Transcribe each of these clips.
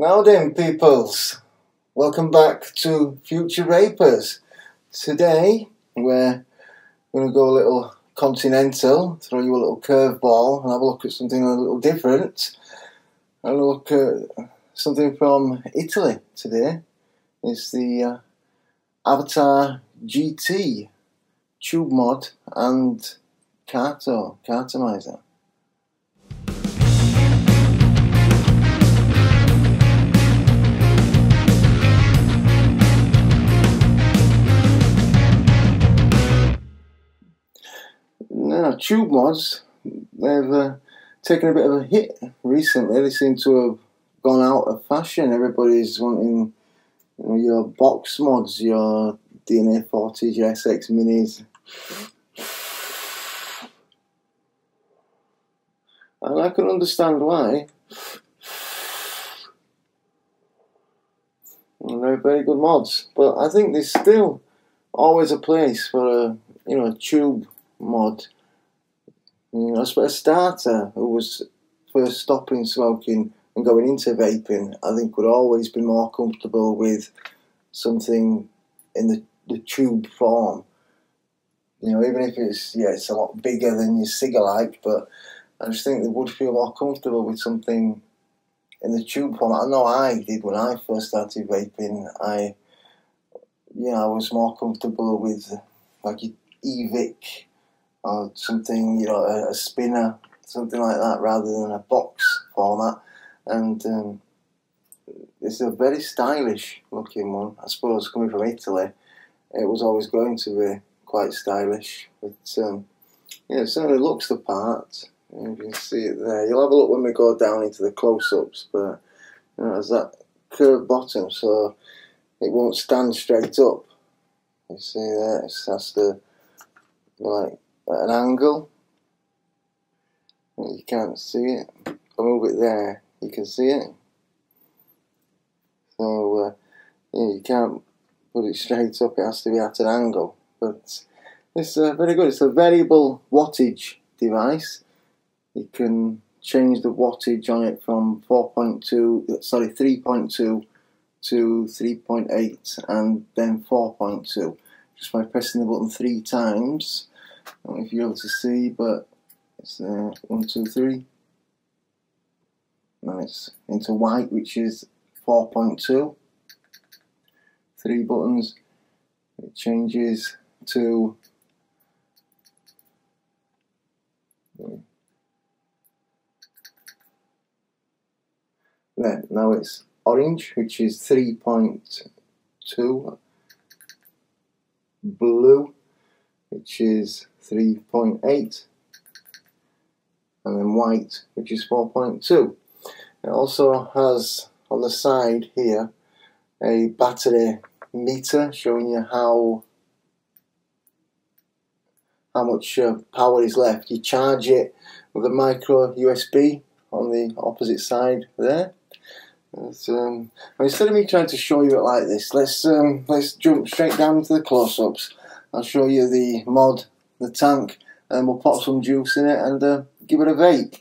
Now then, peoples, welcome back to FutureVapers. Today we're going to go a little continental, throw you a little curveball and have a look at something a little different. I'm going to look at something from Italy today. It's the Avatar GT tube mod and Cartomizer. Now, tube mods, they've taken a bit of a hit recently. They seem to have gone out of fashion. Everybody's wanting, your box mods, your DNA 40s, your SX minis. And I can understand why. And they're very good mods. But I think there's still always a place for a tube mod. A starter who was first stopping smoking and going into vaping, I think would always be more comfortable with something in the tube form. Even if it's a lot bigger than your cigar-like, but I just think they would feel more comfortable with something in the tube form. I know I did when I first started vaping. I was more comfortable with like your EVIC or something, a spinner, something like that, rather than a box format. And it's a very stylish looking one. I suppose coming from Italy, it was always going to be quite stylish. But it certainly looks the part. You can see it there. You'll have a look when we go down into the close-ups, but there's that curved bottom, so it won't stand straight up. You see there, it has to be like at an angle. You can't see it. If I move it there, you can see it. So you can't put it straight up, it has to be at an angle. But it's very good. It's a variable wattage device. You can change the wattage on it from 3.2 to 3.8 and then 4.2 just by pressing the button 3 times. I don't know if you're able to see, but it's 1, 2, 3. And it's into white, which is 4.2. 3 buttons. It changes to there. Now it's orange, which is 3.2. Blue, which is 3.8, and then white, which is 4.2. It also has on the side here a battery meter showing you how much power is left. You charge it with a micro USB on the opposite side there. Instead of me trying to show you it like this, let's jump straight down into the close-ups. I'll show you the mod, the tank, and we'll pop some juice in it and give it a vape.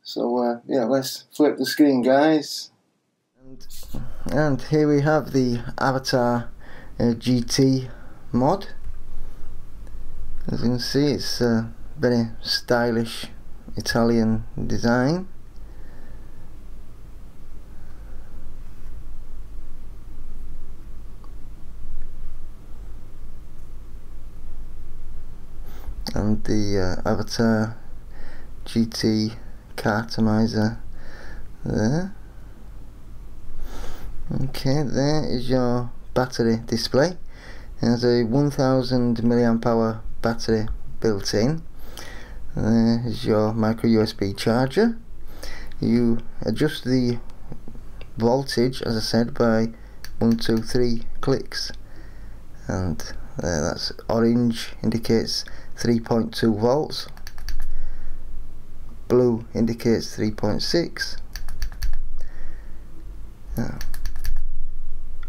So let's flip the screen, guys. And here we have the Avatar GT mod. As you can see, it's a very stylish Italian design. And the Avatar GT Cartomizer there. Okay, there is your battery display. It has a 1000 mAh battery built in. There is your micro USB charger. You adjust the voltage, as I said, by 1, 2, 3 clicks. And that's orange, indicates 3.2 volts. Blue indicates 3.6.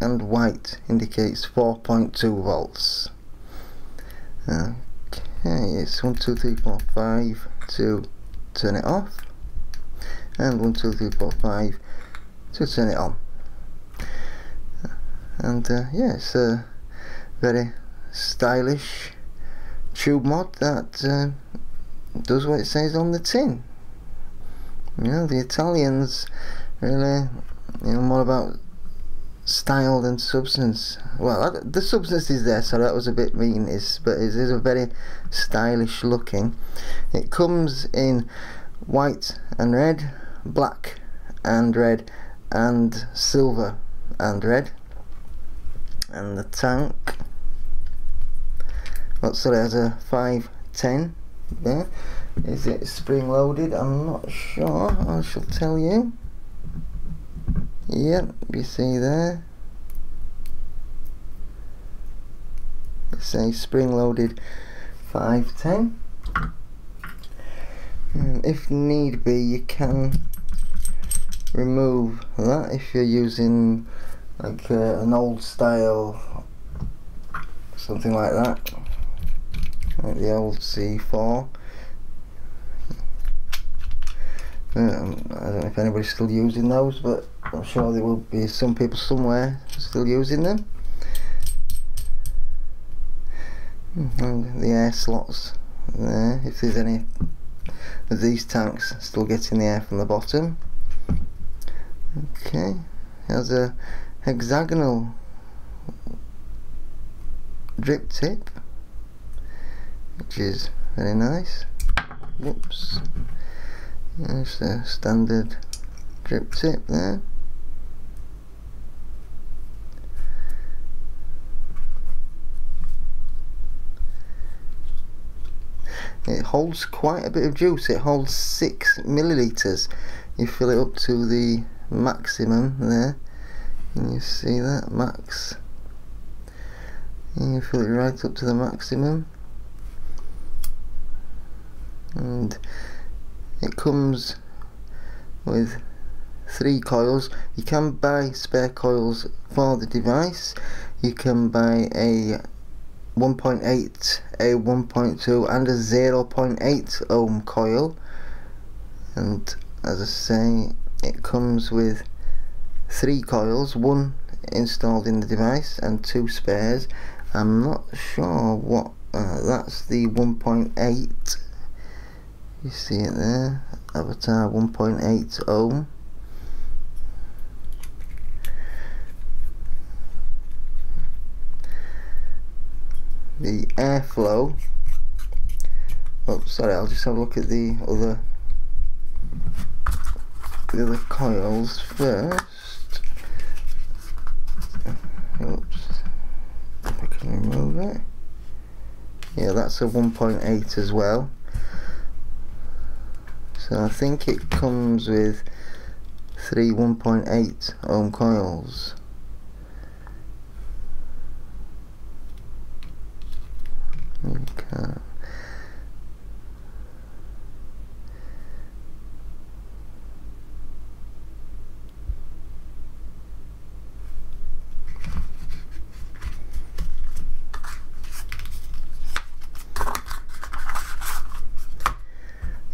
And white indicates 4.2 volts. Okay, it's 1, 2, 3, 4, 5 to turn it off, and 1, 2, 3, 4, 5 to turn it on. And yeah, it's a very stylish tube mod that does what it says on the tin. You know, the Italians really, you know, more about style than substance. Well, the substance is there, so that was a bit mean, but it is a very stylish looking. It comes in white and red, black and red, and silver and red. And the tank, so it has a 510 there. Is it spring loaded? I'm not sure, I shall tell you. Yep, you see there, it's a spring loaded 510. If need be, you can remove that if you're using like an old style, something like that, like the old C4. I don't know if anybody's still using those, but I'm sure there will be some people somewhere still using them. And the air slots there, if there's any of these tanks still getting the air from the bottom. Okay, there's a hexagonal drip tip, which is very nice. Whoops. There's a standard drip tip there. It holds quite a bit of juice. It holds 6 milliliters. You fill it up to the maximum there. Can you see that? Max. And you fill it right up to the maximum. And it comes with 3 coils. You can buy spare coils for the device. You can buy a 1.8, a 1.2 and a 0.8 ohm coil. And as I say, it comes with 3 coils, 1 installed in the device and 2 spares. I'm not sure what, that's the 1.8. You see it there, Avatar 1.8 ohm. The airflow, oh sorry, I'll just have a look at the other coils first. Oops, if I can remove it. Yeah, that's a 1.8 as well. So I think it comes with 3 1.8 ohm coils. Okay.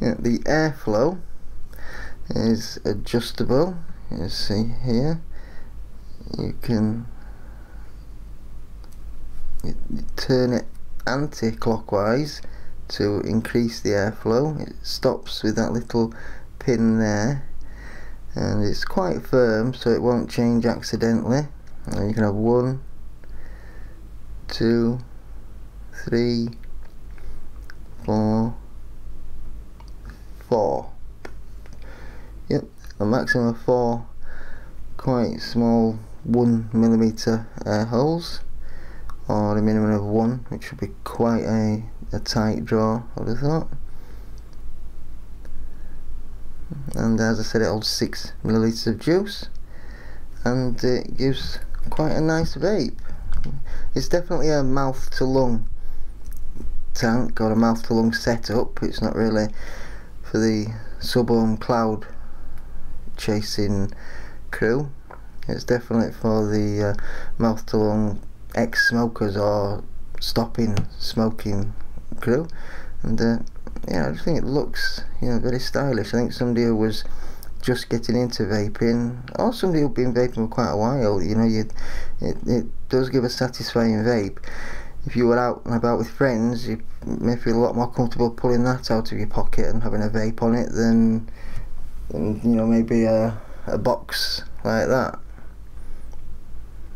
Yeah, the airflow is adjustable. You see here, you can turn it anti-clockwise to increase the airflow. It stops with that little pin there, and it's quite firm, so it won't change accidentally. And you can have 1, 2, 3, 4. Yep, a maximum of 4 quite small 1mm air holes, or a minimum of 1, which would be quite a tight draw, I would have thought. And as I said, it holds 6 milliliters of juice, and it gives quite a nice vape. It's definitely a mouth to lung tank, or a mouth to lung setup. It's not really for the sub-ohm cloud chasing crew. It's definitely for the mouth to lung ex-smokers or stopping smoking crew. And yeah, I just think it looks, you know, very stylish. I think somebody who was just getting into vaping, or somebody who's been vaping for quite a while, you know, it does give a satisfying vape. If you were out and about with friends, you may feel a lot more comfortable pulling that out of your pocket and having a vape on it than you know, maybe a box like that.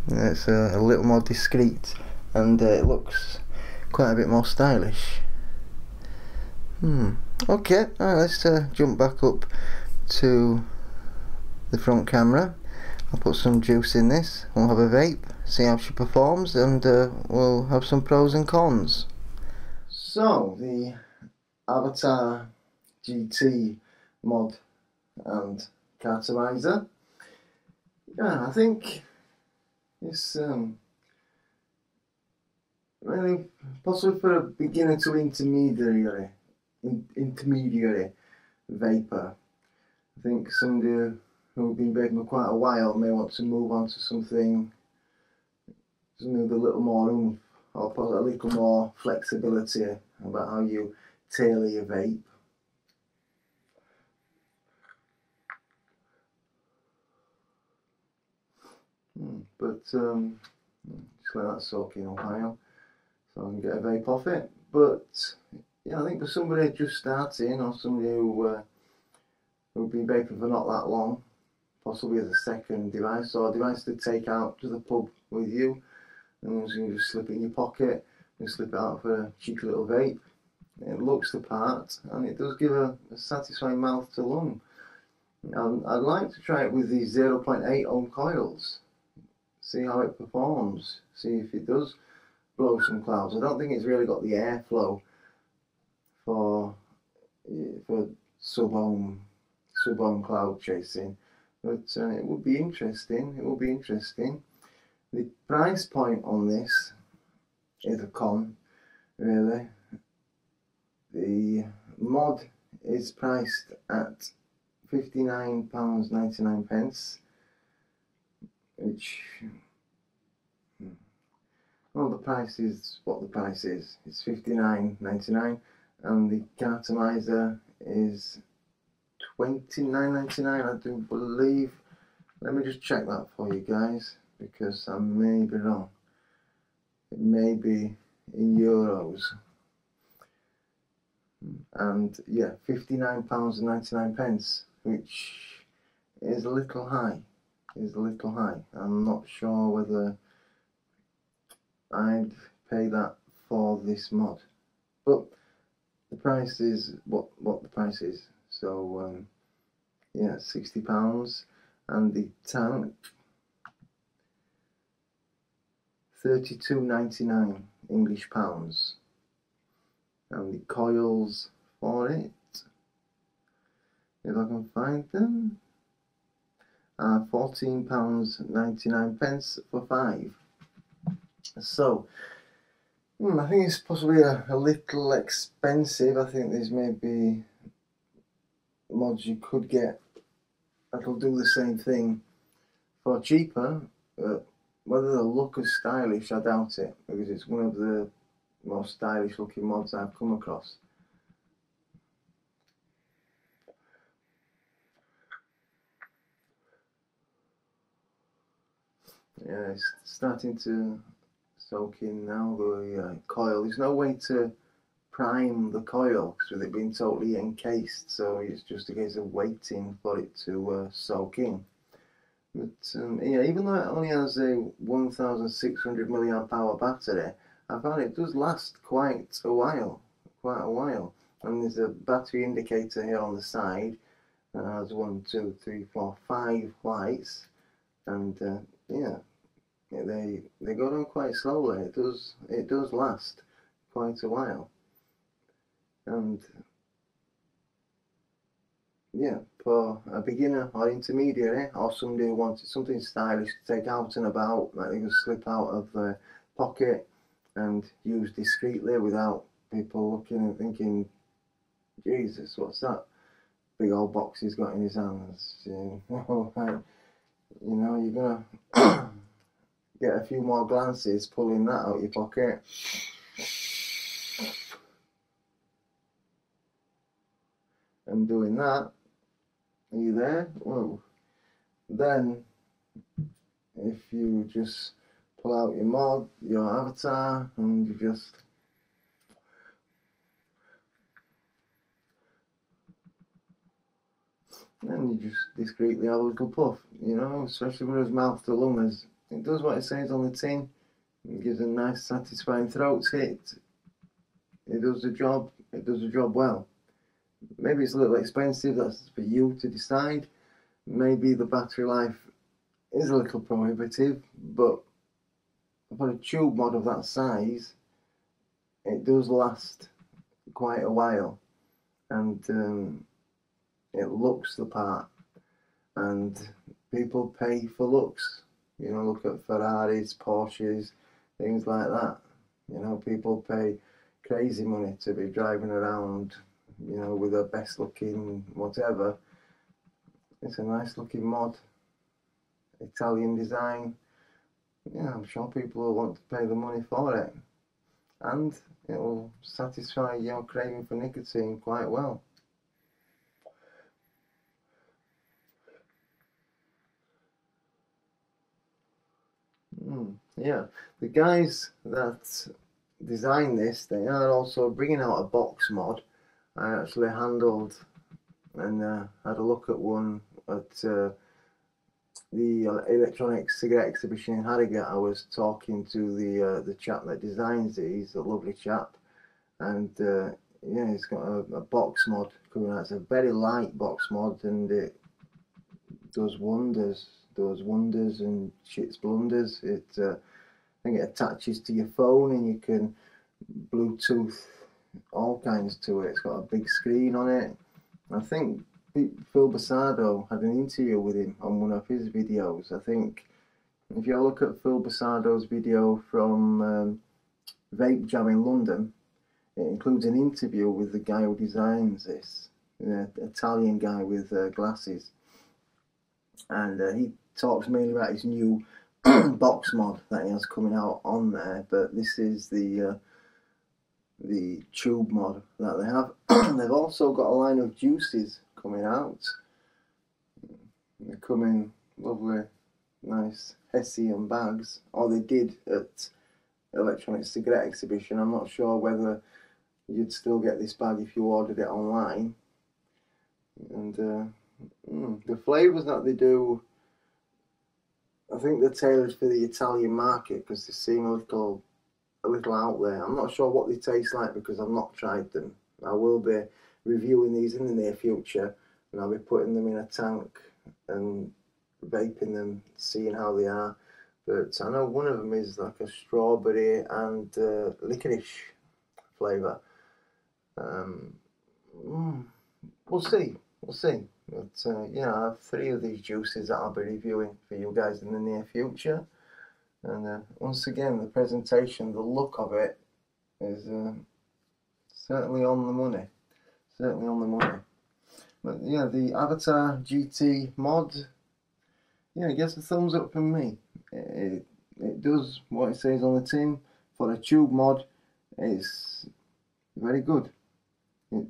You know, it's a little more discreet, and it looks quite a bit more stylish. Okay, let's jump back up to the front camera. I'll put some juice in this, we'll have a vape, see how she performs, and we'll have some pros and cons. So, the Avatar GT mod and Cartomizer. Yeah, I think it's really possibly for a beginner to intermediary vapor. I think somebody who's been vaping for quite a while may want to move on to something with a little more oomph, or a little more flexibility about how you tailor your vape. But just let that soak in a while so I can get a vape off it. But yeah, I think for somebody just starting, or somebody who've been vaping for not that long, possibly as a second device, or a device to take out to the pub with you, and you can just slip it in your pocket and slip it out for a cheeky little vape. It looks the part, and it does give a satisfying mouth to lung. I'd like to try it with these 0.8 ohm coils, see how it performs, see if it does blow some clouds. I don't think it's really got the airflow for sub-ohm cloud chasing, but it would be interesting. It will be interesting. The price point on this is a con, really. The mod is priced at £59.99, which, well, the price is what the price is. It's £59.99, and the Cartomizer is £29.99, I do believe. Let me just check that for you guys, because I may be wrong. It may be in euros. And yeah, £59.99, which is a little high. I'm not sure whether I'd pay that for this mod, but the price is what the price is. So yeah, £60, and the tank £32.99 English pounds, and the coils for it, if I can find them, are £14.99 for 5. So I think it's possibly a little expensive. I think there's maybe mods you could get that'll do the same thing for cheaper, but whether they'll look as stylish, I doubt it, because it's one of the most stylish looking mods I've come across. Yeah, it's starting to soak in now, the coil. There's no way to prime the coil because with it being totally encased, so it's just a case of waiting for it to soak in. But yeah, even though it only has a 1600 mAh battery, I found it does last quite a while. And there's a battery indicator here on the side that has 1, 2, 3, 4, 5 lights, and yeah, they go down quite slowly. It does last quite a while, and yeah, for a beginner or intermediary, or somebody who wanted something stylish to take out and about, that they can slip out of the pocket and use discreetly without people looking and thinking, Jesus, what's that big old box he's got in his hands? You know, you're gonna get a few more glances pulling that out of your pocket. And doing that, Are you there? Well, then if you just pull out your mod, your avatar, and you just discreetly have a little puff, you know, especially with his mouth to lungs. It does what it says on the tin. It gives a nice satisfying throat hit. It does the job. It does the job well. Maybe it's a little expensive. That's for you to decide. Maybe the battery life is a little prohibitive, but for a tube mod of that size, it does last quite a while, and it looks the part, and people pay for looks. You know, look at Ferraris, Porsches, things like that. You know, people pay crazy money to be driving around, you know, with a best looking whatever. It's a nice looking mod, Italian design. Yeah, I'm sure people will want to pay the money for it, and it will satisfy your craving for nicotine quite well. Yeah, the guys that designed this, they are also bringing out a box mod. I actually handled and had a look at one at the electronic cigarette exhibition in Harrogate. I was talking to the chap that designs these, a lovely chap, and yeah, he's got a box mod coming out. It's a very light box mod, and it does wonders. And shits blunders. I think it attaches to your phone, and you can Bluetooth all kinds to it. It's got a big screen on it. I think Phil Basardo had an interview with him on one of his videos. I think if you look at Phil Basardo's video from Vape Jam in London, it includes an interview with the guy who designs this, an Italian guy with glasses, and he talks mainly about his new box mod that he has coming out on there. But this is the tube mod that they have. They've also got a line of juices coming out. They come in lovely, nice Hessian bags, or they did at Electronic Cigarette Exhibition. I'm not sure whether you'd still get this bag if you ordered it online. And the flavours that they do, I think they're tailored for the Italian market because they seem a little out there. I'm not sure what they taste like because I've not tried them. I will be reviewing these in the near future, and I'll be putting them in a tank and vaping them, seeing how they are. But I know one of them is like a strawberry and licorice flavour. We'll see. But yeah, I have 3 of these juices that I'll be reviewing for you guys in the near future. And once again, the presentation, the look of it is certainly on the money. But yeah, the Avatar GT mod, yeah, it gets a thumbs up from me. It does what it says on the tin. For a tube mod, it's very good. It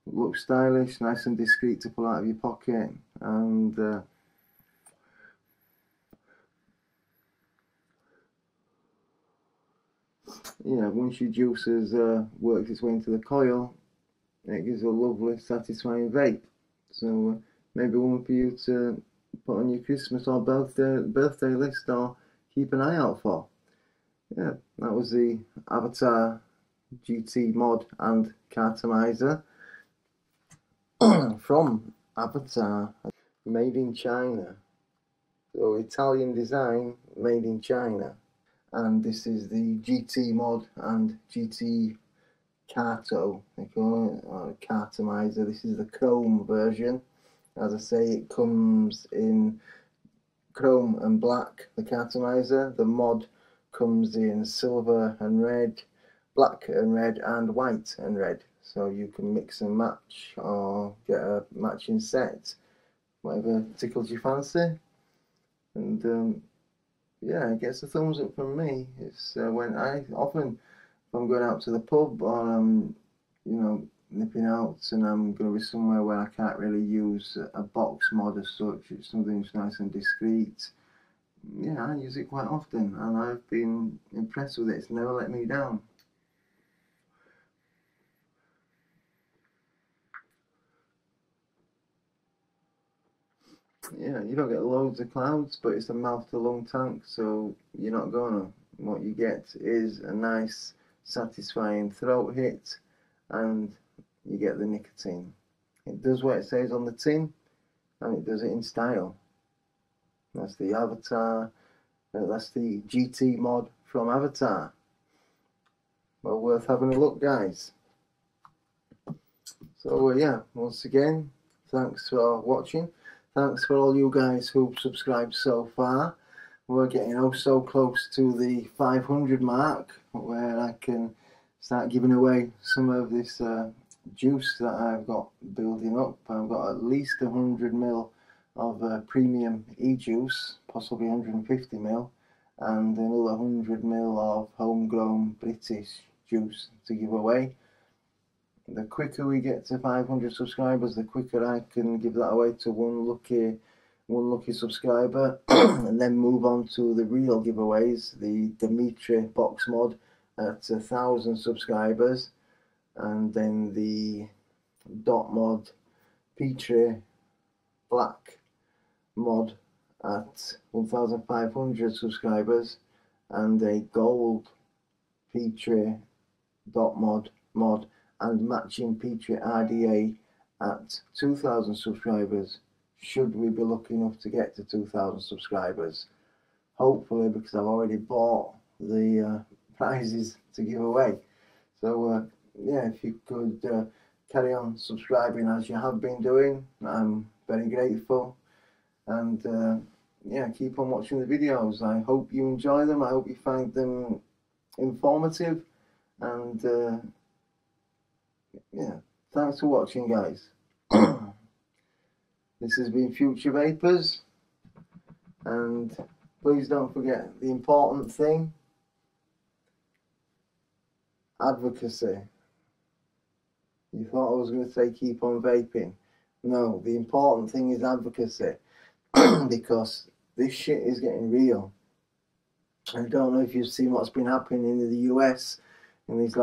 looks stylish, nice and discreet to pull out of your pocket, and yeah, once your juice has worked its way into the coil, it gives a lovely, satisfying vape. So maybe one for you to put on your Christmas or birthday list, or keep an eye out for. Yeah, that was the Avatar GT mod and Cartomizer from Avatar, made in China. So Italian design, made in China. And this is the GT mod and GT Carto, they call it, or Cartomizer. This is the chrome version. As I say, it comes in chrome and black, the Cartomizer. The mod comes in silver and red, black and red, and white and red. So you can mix and match or get a matching set, whatever tickles your fancy. And yeah, it gets a thumbs up from me. It's when I often, if I'm going out to the pub or I'm, you know, nipping out, and I'm going to be somewhere where I can't really use a box mod as such. It's something that's nice and discreet. Yeah, I use it quite often, and I've been impressed with it. It's never let me down. Yeah, you don't get loads of clouds, but it's a mouth to lung tank, so you're not gonna. What you get is a nice, satisfying throat hit, and you get the nicotine. It does what it says on the tin, and it does it in style. That's the Avatar, that's the GT mod from Avatar. Well, worth having a look, guys. So yeah, once again, thanks for watching. Thanks for all you guys who've subscribed so far. We're getting oh so close to the 500 mark, where I can start giving away some of this juice that I've got building up. I've got at least 100ml of premium e-juice, possibly 150ml, and another 100ml of homegrown British juice to give away. The quicker we get to 500 subscribers, the quicker I can give that away to one lucky subscriber, and then move on to the real giveaways. The Dimitri box mod at 1,000 subscribers, and then the dot mod Petri black mod at 1,500 subscribers, and a gold Petri dot mod and matching Petri RDA at 2,000 subscribers, should we be lucky enough to get to 2,000 subscribers. Hopefully, because I've already bought the prizes to give away. So yeah, if you could carry on subscribing as you have been doing, I'm very grateful. And yeah, keep on watching the videos. I hope you enjoy them. I hope you find them informative, and yeah, thanks for watching, guys. This has been FutureVapers, and please don't forget the important thing: advocacy. You thought I was going to say keep on vaping. No, the important thing is advocacy, because this shit is getting real. I don't know if you've seen what's been happening in the US in this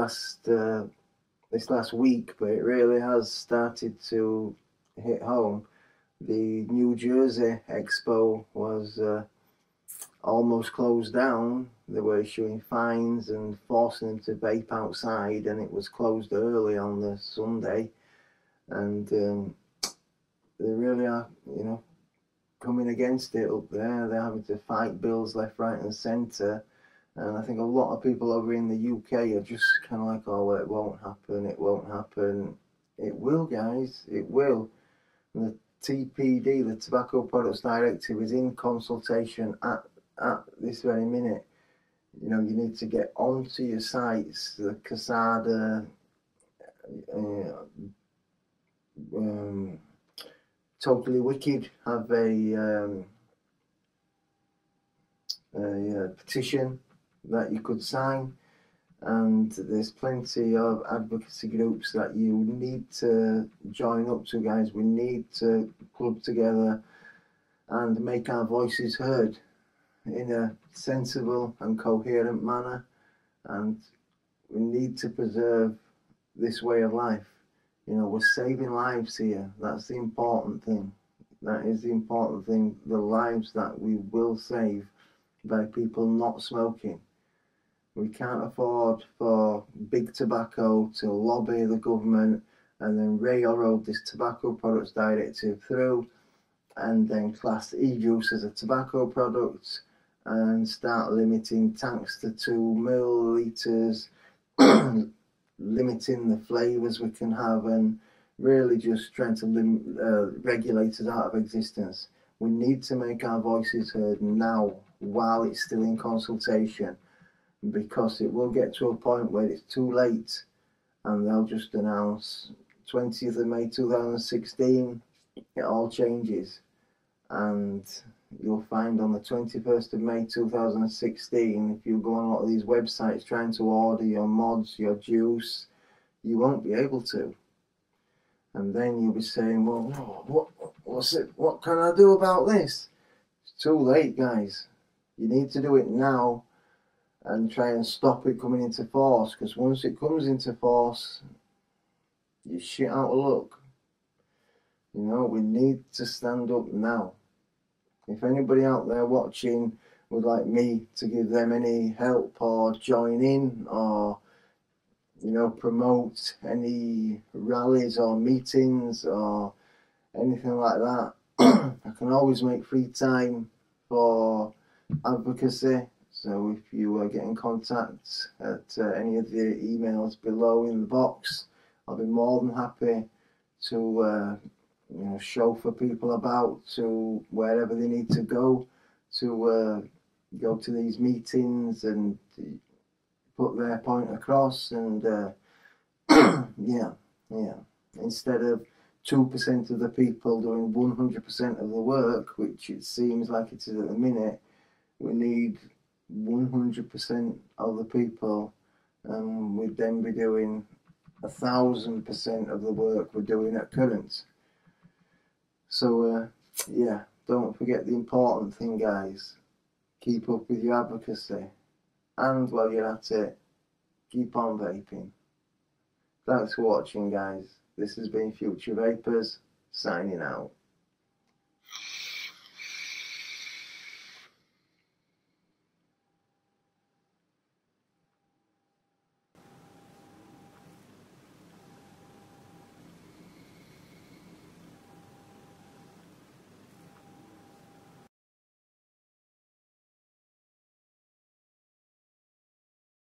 last week, but it really has started to hit home. The New Jersey Expo was almost closed down. They were issuing fines and forcing them to vape outside, and it was closed early on the Sunday. And they really are, you know, coming against it up there. They're having to fight bills left, right, and centre. And I think a lot of people over in the UK are just kind of like, oh, well, it won't happen, it won't happen. It will, guys, it will. And the TPD, the Tobacco Products Directive, is in consultation at this very minute. You know, you need to get onto your sites. The Casada, Totally Wicked have a petition that you could sign, and there's plenty of advocacy groups that you need to join up to, guys. We need to club together and make our voices heard in a sensible and coherent manner, and we need to preserve this way of life. You know, we're saving lives here. That's the important thing. That is the important thing, the lives that we will save by people not smoking. We can't afford for big tobacco to lobby the government and then railroad this Tobacco Products Directive through, and then class e-juice as a tobacco product and start limiting tanks to 2 millilitres, limiting the flavours we can have, and really just trying to regulate us out of existence. We need to make our voices heard now, while it's still in consultation, because it will get to a point where it's too late and they'll just announce 20th of May 2016 it all changes, and you'll find on the 21st of May 2016, if you go on a lot of these websites trying to order your mods, your juice, you won't be able to. And then you'll be saying, well, what can I do about this? It's too late, guys. You need to do it now and try and stop it coming into force, because once it comes into force, you're shit out of luck. You know, we need to stand up now. If anybody out there watching would like me to give them any help or join in or, you know, promote any rallies or meetings or anything like that, I can always make free time for advocacy. So if you get in contact at any of the emails below in the box, I'll be more than happy to you know, chauffeur people about to wherever they need to go to these meetings and put their point across. And yeah, instead of 2% of the people doing 100% of the work, which it seems like it is at the minute, we need 100% of the people, and we'd then be doing 1,000% of the work we're doing at current. So yeah, don't forget the important thing, guys. Keep up with your advocacy, and while you're at it, keep on vaping. Thanks for watching, guys. This has been FutureVapers, signing out.